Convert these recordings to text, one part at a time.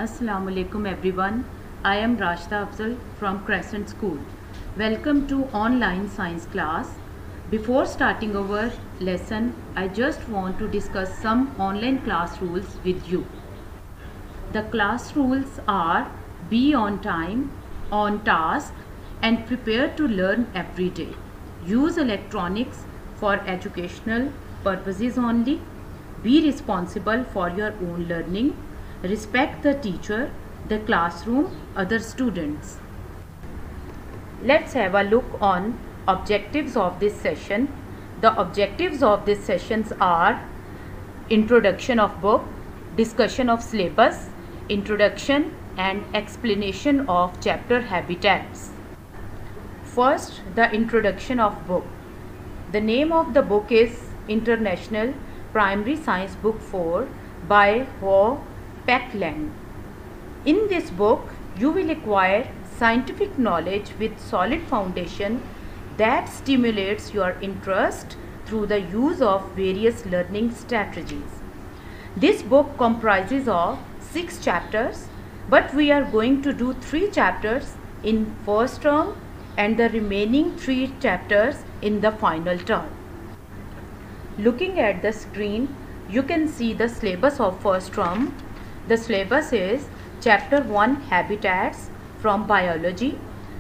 Assalamu alaikum everyone. I am Rashta Afzal from Crescent School. Welcome to online science class. Before starting our lesson, I just want to discuss some online class rules with you. The class rules are: be on time, on task, and prepare to learn every day. Use electronics for educational purposes only. Be responsible for your own learning. Respect the teacher, the classroom, other students. Let's have a look on objectives of this session. The objectives of this sessions are: introduction of book, discussion of syllabus, introduction and explanation of chapter habitats. First, the introduction of book. The name of the book is International Primary Science Book 4 by Ho Peck Lang. In this book, you will acquire scientific knowledge with solid foundation that stimulates your interest through the use of various learning strategies. This book comprises of 6 chapters, but we are going to do 3 chapters in first term and the remaining 3 chapters in the final term. Looking at the screen, you can see the syllabus of first term. The syllabus is Chapter 1 Habitats from Biology,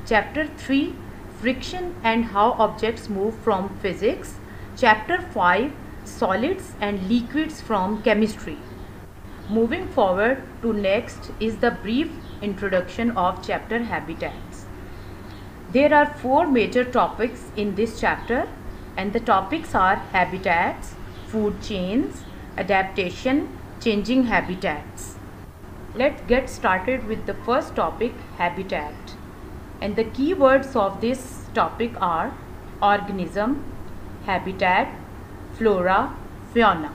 Chapter 3 Friction and How Objects Move from Physics, Chapter 5 Solids and Liquids from Chemistry. Moving forward to next is the brief introduction of Chapter Habitats. There are 4 major topics in this chapter, and the topics are habitats, food chains, adaptation, changing habitats. Let's get started with the first topic, habitat. And the key words of this topic are organism, habitat, flora, fauna.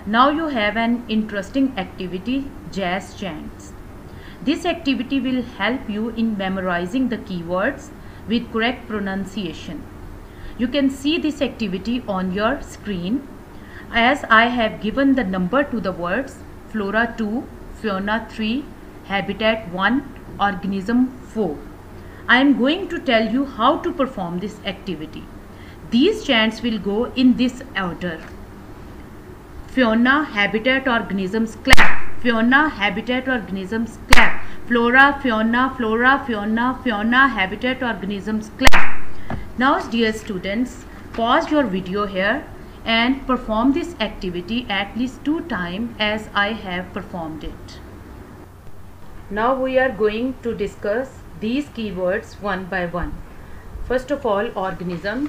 Now you have an interesting activity, jazz chants. This activity will help you in memorizing the keywords with correct pronunciation. You can see this activity on your screen, as I have given the number to the words: flora 2, fauna 3, habitat 1, organism 4. I am going to tell you how to perform this activity. These chants will go in this order: fauna, habitat, organisms, clap. Fauna, habitat, organisms, clap. Flora, fauna, flora, fauna, fauna, habitat, organisms, clap. Now, dear students, pause your video here and perform this activity at least 2 times as I have performed it. Now we are going to discuss these keywords one by one. First of all, organism.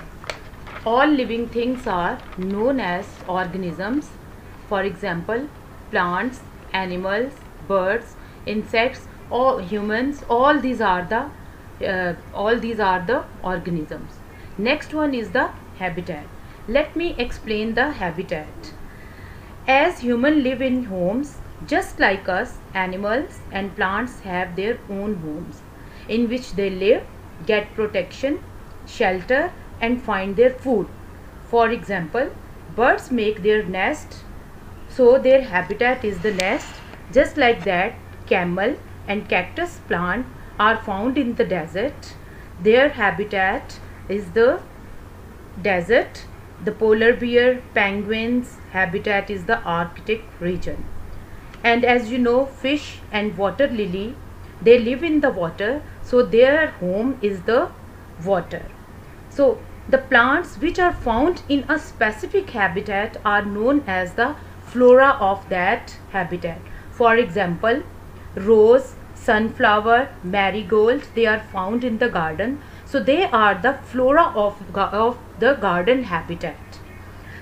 All living things are known as organisms. For example, plants, animals, birds, insects, or humans. All these are the organisms. Next one is the habitat. Let me explain the habitat. As humans live in homes, just like us, animals and plants have their own homes in which they live, get protection, shelter, and find their food. For example, birds make their nest, so their habitat is the nest. Just like that, camel and cactus plant are found in the desert. Their habitat is the desert. The polar bear, penguins' habitat is the Arctic region. And as you know, fish and water lily, they live in the water, so their home is the water. So the plants which are found in a specific habitat are known as the flora of that habitat. For example, rose, sunflower, marigold, they are found in the garden, so they are the flora of the garden habitat.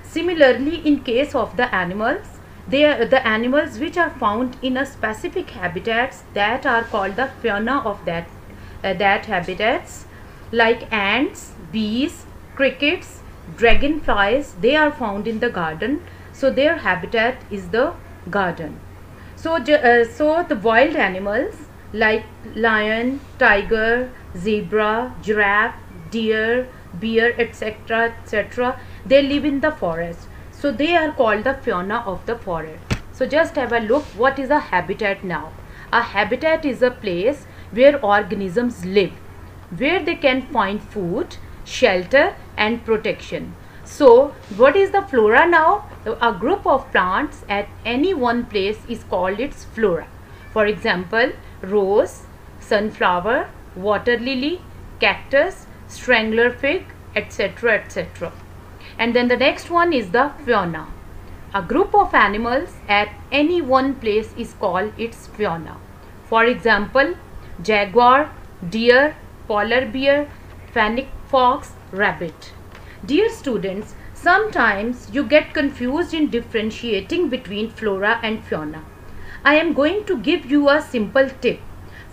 Similarly, in case of the animals, they are the animals which are found in a specific habitats that are called the fauna of that habitats, like ants, bees, crickets, dragonflies. They are found in the garden, so their habitat is the garden. So the wild animals like lion, tiger, zebra, giraffe, deer, bear, etc., they live in the forest. So they are called the fauna of the forest. So just have a look, what is a habitat now? A habitat is a place where organisms live, where they can find food, shelter and protection. So what is the flora now? A group of plants at any one place is called its flora. For example, rose, sunflower, water lily, cactus, strangler fig, etc., etc. And then the next one is the fauna. A group of animals at any one place is called its fauna. For example, jaguar, deer, polar bear, fennec fox, rabbit. Dear students, sometimes you get confused in differentiating between flora and fauna. I am going to give you a simple tip.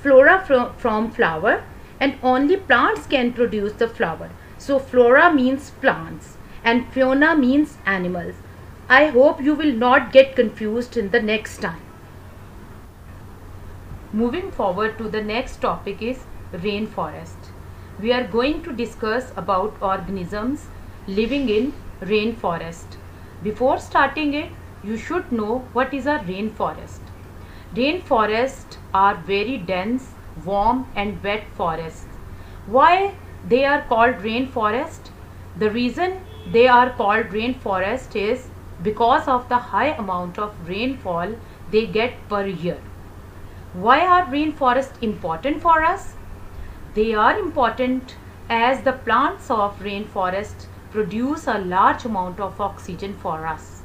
Flora from flower, and only plants can produce the flower. So flora means plants and fauna means animals. I hope you will not get confused in the next time. Moving forward to the next topic is rainforest. We are going to discuss about organisms living in rainforest. Before starting it, you should know what is a rainforest. Rainforests are very dense, warm and wet forests. Why they are called rainforest? The reason they are called rainforest is because of the high amount of rainfall they get per year. Why are rainforests important for us? They are important as the plants of rainforest produce a large amount of oxygen for us.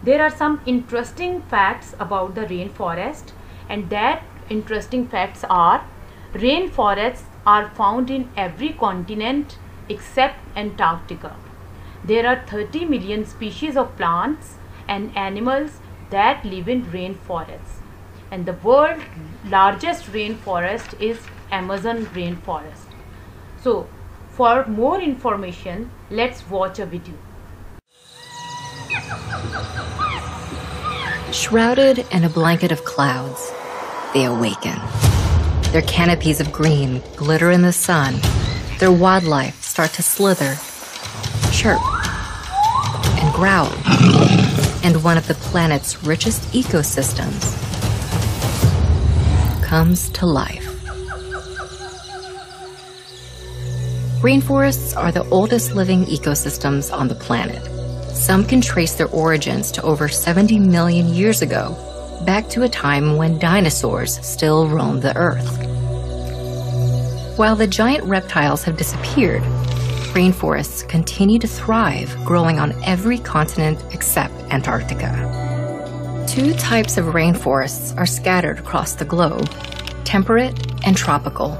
There are some interesting facts about the rainforest, and that interesting facts are: rainforests are found in every continent except Antarctica. There are 30 million species of plants and animals that live in rainforests. And the world's largest rainforest is Amazon rainforest. So, for more information, let's watch a video. Shrouded in a blanket of clouds, they awaken. Their canopies of green glitter in the sun. Their wildlife start to slither, chirp, and growl. And one of the planet's richest ecosystems comes to life. Rainforests are the oldest living ecosystems on the planet. Some can trace their origins to over 70 million years ago, back to a time when dinosaurs still roamed the Earth. While the giant reptiles have disappeared, rainforests continue to thrive, growing on every continent except Antarctica. Two types of rainforests are scattered across the globe: temperate and tropical.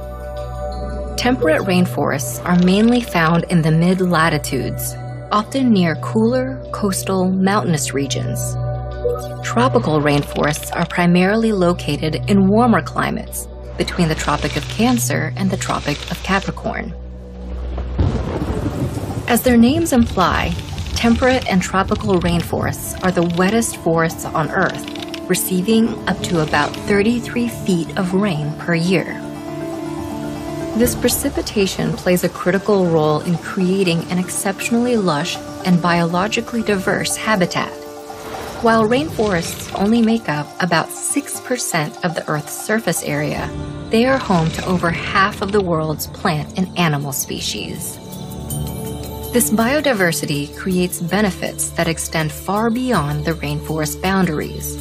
Temperate rainforests are mainly found in the mid-latitudes, often near cooler, coastal, mountainous regions. Tropical rainforests are primarily located in warmer climates, between the Tropic of Cancer and the Tropic of Capricorn. As their names imply, temperate and tropical rainforests are the wettest forests on Earth, receiving up to about 33 feet of rain per year. This precipitation plays a critical role in creating an exceptionally lush and biologically diverse habitat. While rainforests only make up about 6% of the Earth's surface area, they are home to over half of the world's plant and animal species. This biodiversity creates benefits that extend far beyond the rainforest boundaries.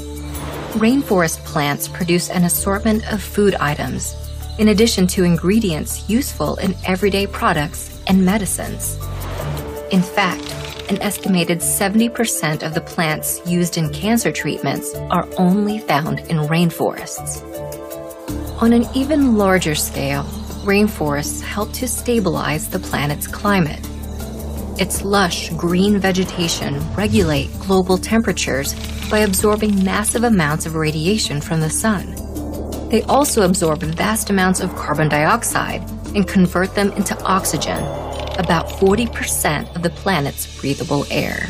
Rainforest plants produce an assortment of food items, in addition to ingredients useful in everyday products and medicines. In fact, an estimated 70% of the plants used in cancer treatments are only found in rainforests. On an even larger scale, rainforests help to stabilize the planet's climate. Its lush green vegetation regulate global temperatures by absorbing massive amounts of radiation from the sun. They also absorb vast amounts of carbon dioxide and convert them into oxygen, about 40% of the planet's breathable air.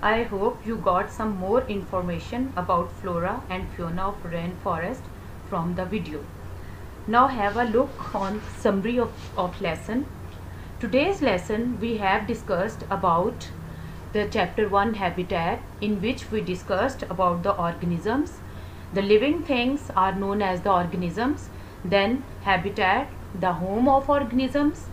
I hope you got some more information about flora and fauna of rainforest from the video. Now have a look on summary of lesson. Today's lesson we have discussed about the chapter 1 habitat, in which we discussed about the organisms. The living things are known as the organisms. Then habitat, the home of organisms.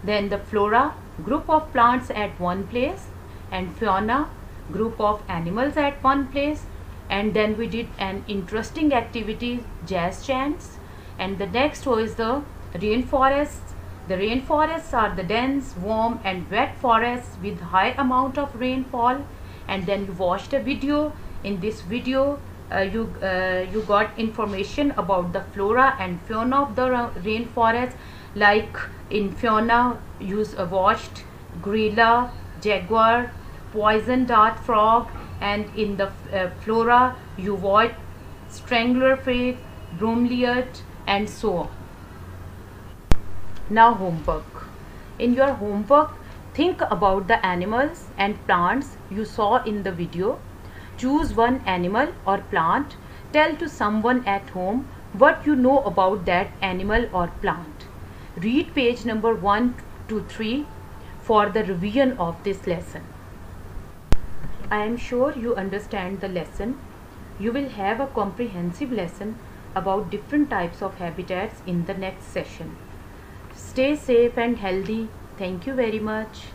Then the flora, group of plants at one place, and fauna, group of animals at one place. And then we did an interesting activity, jazz chants. And the next was the rainforests. The rainforests are the dense, warm and wet forests with high amount of rainfall. And then you watched a video. In this video you got information about the flora and fauna of the rainforest. Like in fauna you watched gorilla, jaguar, poison dart frog, and in the flora you watched stranglerfish, bromeliad, and so on. Now homework. In your homework, think about the animals and plants you saw in the video. Choose one animal or plant. Tell to someone at home what you know about that animal or plant. Read page number 1 to 3 for the revision of this lesson. I am sure you understand the lesson. You will have a comprehensive lesson about different types of habitats in the next session. Stay safe and healthy. Thank you very much.